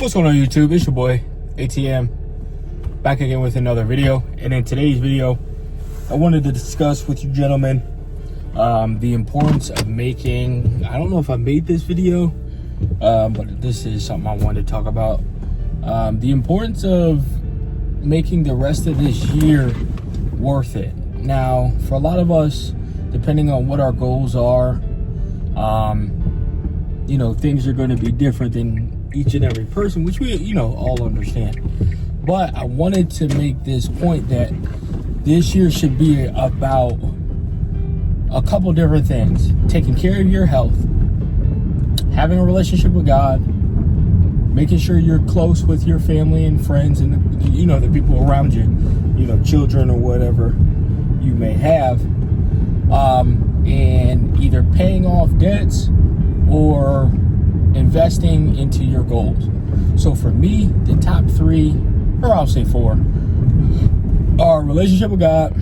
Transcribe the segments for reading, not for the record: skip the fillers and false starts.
What's going on YouTube? It's your boy ATM back again with another video. And in today's video I wanted to discuss with you gentlemen the importance of making, I don't know if I made this video, but this is something I wanted to talk about, the importance of making the rest of this year worth it. Now for a lot of us, depending on what our goals are, you know, things are going to be different than each and every person, which we, you know, all understand. But I wanted to make this point that this year should be about a couple different things: taking care of your health, having a relationship with God, making sure you're close with your family and friends and the, you know, the people around you, you know, children or whatever you may have, and either paying off debts or investing into your goals. So for me, the top three, or I'll say four, are relationship with God,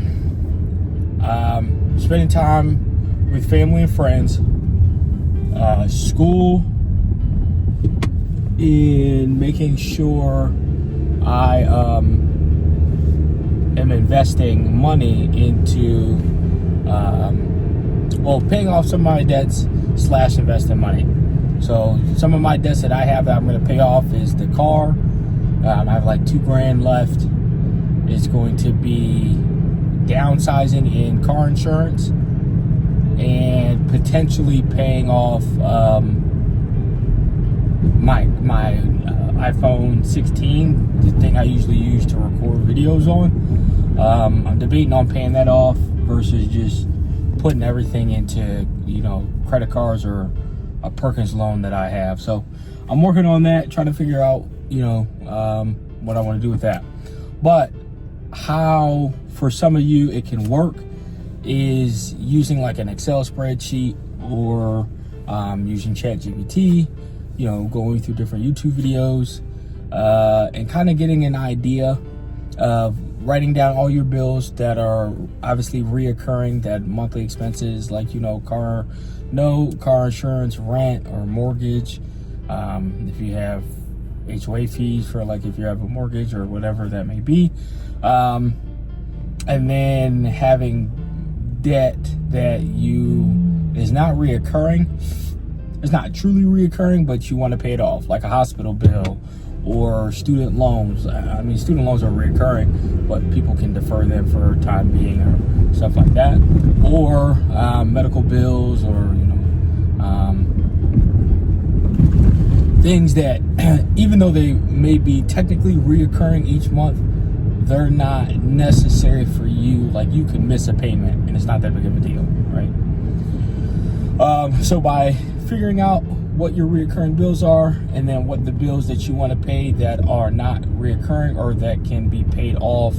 spending time with family and friends, school, and making sure I am investing money into paying off some of my debts / investing money. So some of my debts that I have that I'm going to pay off is the car. I have like $2,000 left. It's going to be downsizing in car insurance and potentially paying off my iPhone 16, the thing I usually use to record videos on. I'm debating on paying that off versus just putting everything into, you know, credit cards or a Perkins loan that I have. So I'm working on that, trying to figure out, you know, what I want to do with that. But how for some of you it can work is using like an Excel spreadsheet or using ChatGPT, you know, going through different YouTube videos, and kind of getting an idea of writing down all your bills that are obviously reoccurring, that monthly expenses, like, you know, car insurance, rent or mortgage, if you have HOA fees for, like, if you have a mortgage or whatever that may be, and then having debt that is not reoccurring. It's not truly reoccurring, but you want to pay it off, like a hospital bill or student loans. I mean, student loans are reoccurring, but people can defer them for a time being or stuff like that. Or medical bills, or, you know, things that even though they may be technically reoccurring each month, they're not necessary for you. Like, you can miss a payment and it's not that big of a deal, right? So by figuring out what your reoccurring bills are, and then what the bills that you want to pay that are not reoccurring or that can be paid off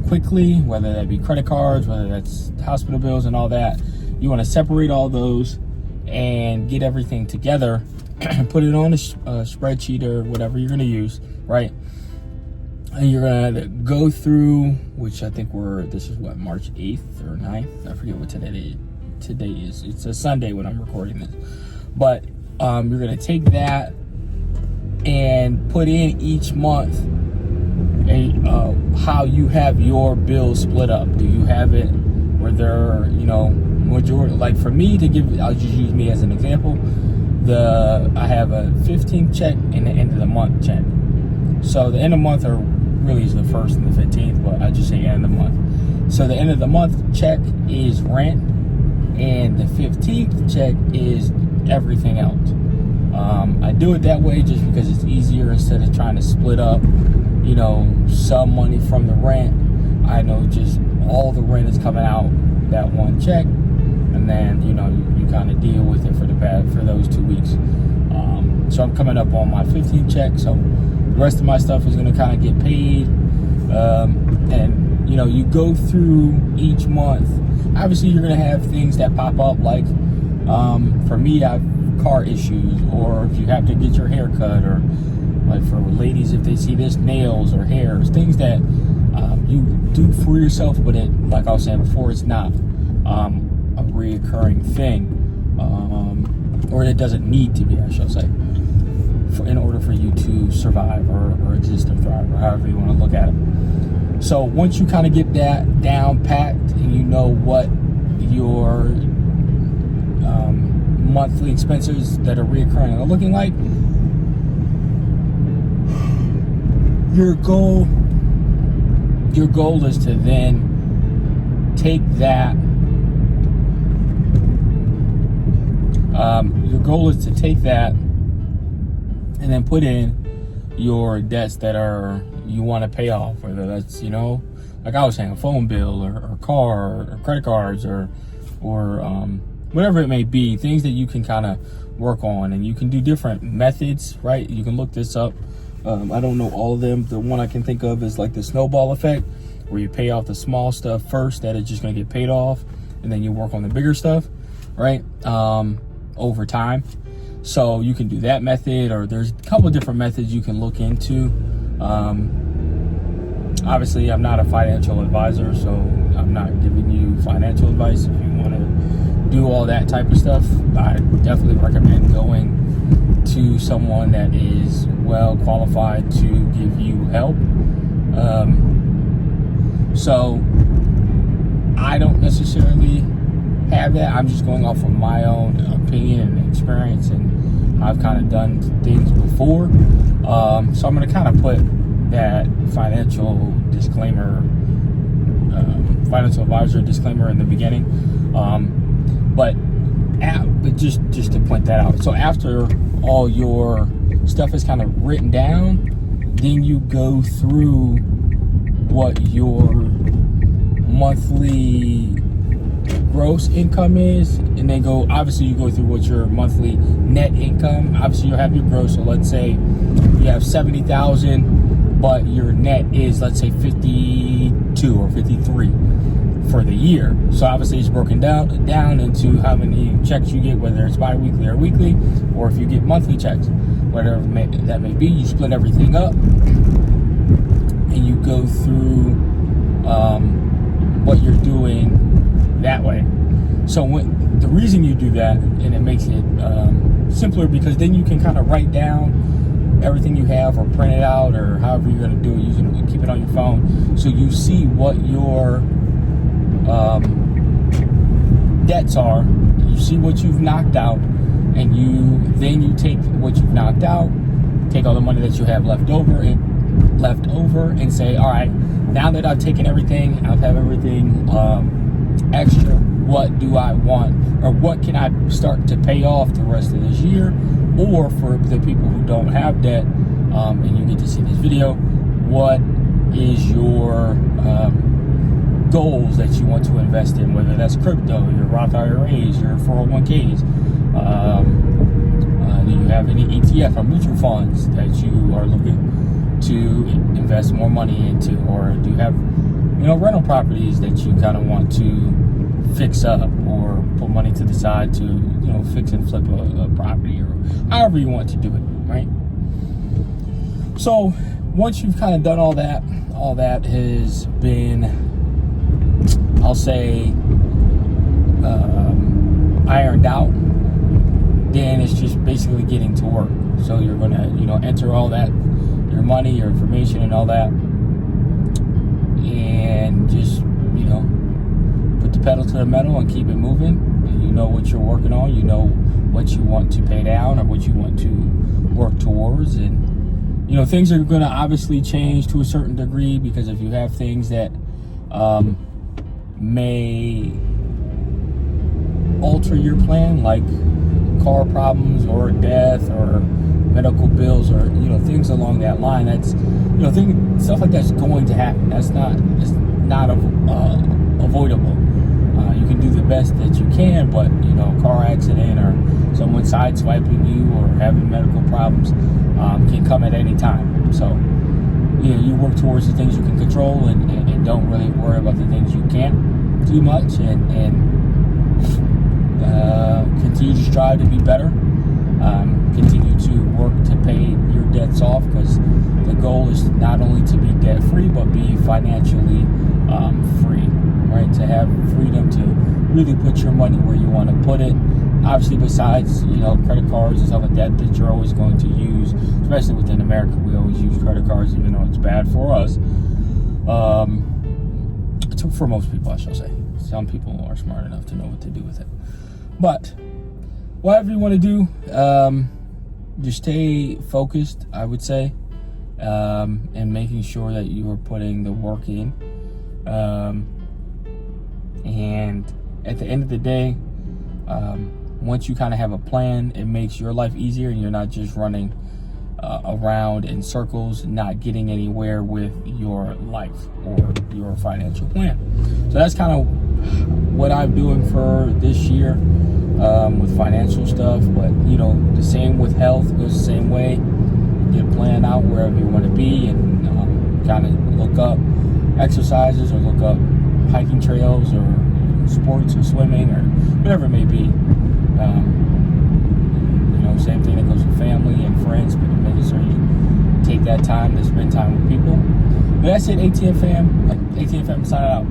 quickly, whether that be credit cards, whether that's hospital bills and all that, you want to separate all those and get everything together, put it on a spreadsheet or whatever you're going to use, right? And you're going to go through, which I think this is what, March 8th or 9th? I forget what today is. It's a Sunday when I'm recording this. But you're going to take that and put in each month how you have your bills split up. Do you have it where they're, you know, majority, like for me, I'll just use me as an example. I have a 15th check and the end of the month check. So the end of the month really is the 1st and the 15th, but I just say end of the month. So the end of the month check is rent, and the 15th check is everything else. I do it that way just because it's easier instead of trying to split up, you know, some money from the rent. I know just all the rent is coming out that one check, and then, you know, you kind of deal with it for those 2 weeks. So I'm coming up on my 15th check, so the rest of my stuff is going to kind of get paid, and, you know, you go through each month. Obviously you're going to have things that pop up, like for me, I have car issues, or if you have to get your hair cut, or like for ladies, if they see this, nails or hairs, things that you do for yourself, but it, like I was saying before, it's not a reoccurring thing, or it doesn't need to be, I shall say, in order for you to to survive or exist or thrive, or however you want to look at it. So once you kind of get that down packed and you know what your monthly expenses that are reoccurring are looking like, your goal is to then take that and then put in your debts that you want to pay off, whether that's, like I was saying, a phone bill or car or credit cards or whatever it may be, things that you can kind of work on. And you can do different methods, right? You can look this up. I don't know all of them. The one I can think of is like the snowball effect, where you pay off the small stuff first that is just going to get paid off, and then you work on the bigger stuff, right? Over time. So you can do that method, or there's a couple of different methods you can look into. Obviously, I'm not a financial advisor, so I'm not giving you financial advice. If you want to do all that type of stuff, I definitely recommend going to someone that is well qualified to give you help. So I don't necessarily have that. I'm just going off of my own opinion and experience, and I've kind of done things before. So I'm going to kind of put that financial advisor disclaimer in the beginning. But just to point that out. So after all your stuff is kind of written down, then you go through what your monthly gross income is, and then obviously you go through what your monthly net income. Obviously you'll have your gross, so let's say you have 70,000, but your net is, let's say, 52 or 53 for the year. So obviously it's broken down into how many checks you get, whether it's bi-weekly or weekly, or if you get monthly checks, whatever that may be. You split everything up and you go through what you're doing that way. So the reason you do that, and it makes it simpler, because then you can kind of write down everything you have, or print it out, or however you're going to do it, keep it on your phone, so you see what your debts are, you see what you've knocked out, and you take what you've knocked out, take all the money that you have left over and say, all right, now that I've taken everything, I've have everything extra, what do I want, or what can I start to pay off the rest of this year? Or for the people who don't have debt, and you get to see this video, what is your goals that you want to invest in, whether that's crypto, your Roth IRAs, your 401ks, do you have any ETF or mutual funds that you are looking to invest more money into, or do you have rental properties that you kind of want to fix up, or put money to the side to fix and flip a property, or however you want to do it, right? So once you've kind of done all that has been, I'll say, ironed out, then it's just basically getting to work. So you're going to enter all that, your money, your information, and all that, and just put the pedal to the metal and keep it moving. And you know what you're working on, you know what you want to pay down or what you want to work towards. And things are going to obviously change to a certain degree, because if you have things that may alter your plan, like car problems or death or medical bills, or things along that line, that's stuff like that's going to happen. It's not avoidable. You can do the best that you can, but car accident or someone sideswiping you or having medical problems can come at any time. So you work towards the things you can control, and don't really worry about the things you can't do much, and continue to strive to be better. Continue to work to pay your debts off, because the goal is not only to be debt free, but be financially free, right? To have freedom to really put your money where you want to put it. Obviously, besides credit cards and stuff like that you're always going to use especially within America, we always use credit cards, even though it's bad for us. For most people, I shall say. Some people are smart enough to know what to do with it. But whatever you want to do, just stay focused, I would say, and making sure that you are putting the work in. And at the end of the day, once you kind of have a plan, it makes your life easier, and you're not just running around in circles, not getting anywhere with your life or your financial plan. So that's kind of what I'm doing for this year with financial stuff. But you know, the same with health, goes the same way. Get a plan out wherever you want to be, and kind of look up exercises or look up hiking trails or sports or swimming or whatever it may be. Same thing that goes with family and friends, but making sure you take that time to spend time with people. But that's it, ATM fam. ATM fam, signing out.